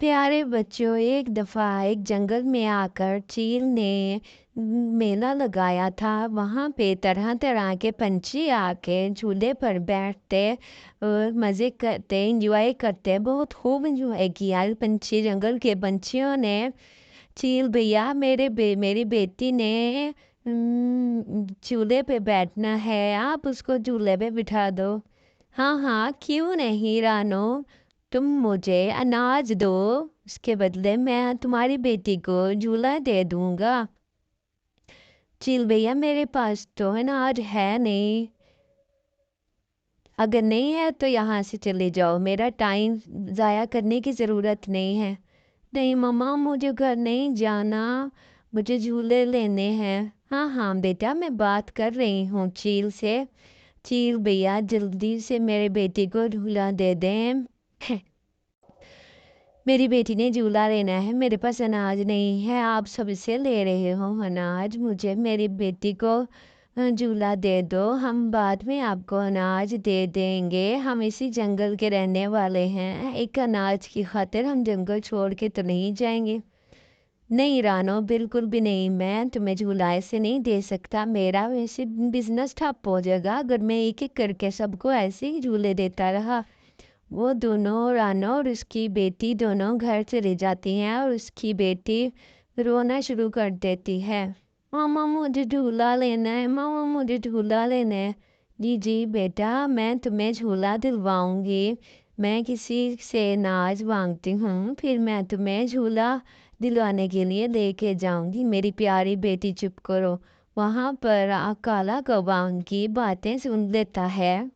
प्यारे बच्चों, एक दफ़ा एक जंगल में आकर चील ने मेला लगाया था। वहाँ पे तरह-तरह के पंछी आके झूले पर बैठते और मज़े करते, एंजॉय करते। बहुत खूब एंजॉय किया पंछी, जंगल के पंछियों ने। चील भैया, मेरी बेटी ने झूले पे बैठना है, आप उसको झूले पे बिठा दो। हाँ हाँ, क्यों नहीं रानो, तुम मुझे अनाज दो, उसके बदले मैं तुम्हारी बेटी को झूला दे दूंगा। चील भैया, मेरे पास तो अनाज है नहीं। अगर नहीं है तो यहाँ से चले जाओ, मेरा टाइम ज़ाया करने की ज़रूरत नहीं है। नहीं मम्मा, मुझे घर नहीं जाना, मुझे झूले लेने हैं। हाँ हाँ बेटा, मैं बात कर रही हूँ चील से। चील भैया, जल्दी से मेरे बेटी को झूला दे दें। मेरी बेटी ने झूला लेना है, मेरे पास अनाज नहीं है, आप सबसे ले रहे हो अनाज। मुझे मेरी बेटी को झूला दे दो, हम बाद में आपको अनाज दे देंगे। हम इसी जंगल के रहने वाले हैं, एक अनाज की खातिर हम जंगल छोड़ के तो नहीं जाएंगे। नहीं रानो, बिल्कुल भी नहीं, मैं तुम्हें झूला ऐसे नहीं दे सकता। मेरा वैसे बिजनेस ठप हो जाएगा अगर मैं एक एक करके सबको ऐसे ही झूले देता रहा। वो दोनों, रानो और उसकी बेटी, दोनों घर चली जाती हैं और उसकी बेटी रोना शुरू कर देती है। मामा मुझे झूला लेना है, मामा मुझे झूला लेना है। जी जी बेटा, मैं तुम्हें झूला दिलवाऊंगी। मैं किसी से नाज मांगती हूँ, फिर मैं तुम्हें झूला दिलवाने के लिए लेके जाऊंगी। मेरी प्यारी बेटी चुप करो। वहाँ पर काला कौवा उनकी बातें सुन लेता है।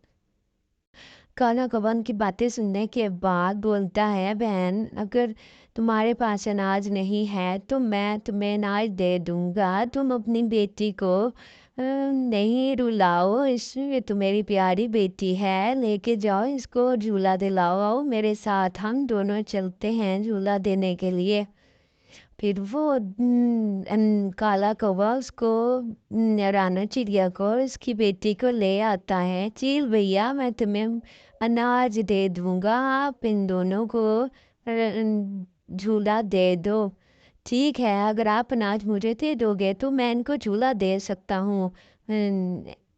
काला कौवा उनकी बातें सुनने के बाद बोलता है, बहन अगर तुम्हारे पास अनाज नहीं है तो मैं तुम्हें अनाज दे दूंगा। तुम अपनी बेटी को नहीं रुलाओ, इसमें तो मेरी प्यारी बेटी है, लेके जाओ इसको झूला दिलाओ। आओ मेरे साथ, हम दोनों चलते हैं झूला देने के लिए। फिर वो काला कौवा उसको, राना चिड़िया को और उसकी बेटी को ले आता है। चील भैया, मैं तुम्हें अनाज दे दूंगा, आप इन दोनों को झूला दे दो। ठीक है, अगर आप अनाज मुझे दे दोगे तो मैं इनको झूला दे सकता हूँ।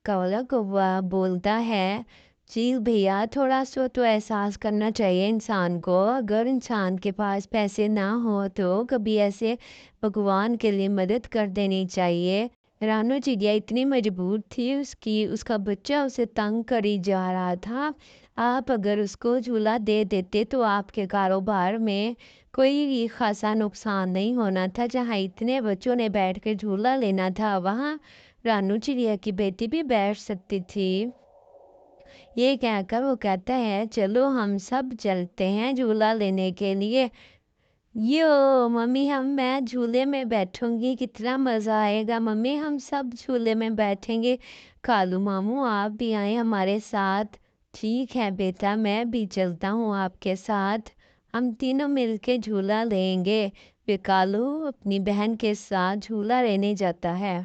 काला कौवा बोलता है, चील भैया, थोड़ा सा तो एहसास करना चाहिए इंसान को। अगर इंसान के पास पैसे ना हो तो कभी ऐसे भगवान के लिए मदद कर देनी चाहिए। रानू चिड़िया इतनी मजबूर थी, उसका बच्चा उसे तंग करी जा रहा था। आप अगर उसको झूला दे देते तो आपके कारोबार में कोई खासा नुकसान नहीं होना था। जहाँ इतने बच्चों ने बैठ कर झूला लेना था, वहाँ रानू चिड़िया की बेटी भी बैठ सकती थी। ये कहकर वो कहता है, चलो हम सब चलते हैं झूला लेने के लिए। यो मम्मी, मैं झूले में बैठूंगी, कितना मज़ा आएगा मम्मी, हम सब झूले में बैठेंगे। कालू मामू, आप भी आए हमारे साथ। ठीक है बेटा, मैं भी चलता हूँ आपके साथ, हम तीनों मिलके झूला लेंगे। फिर कालू अपनी बहन के साथ झूला लेने जाता है।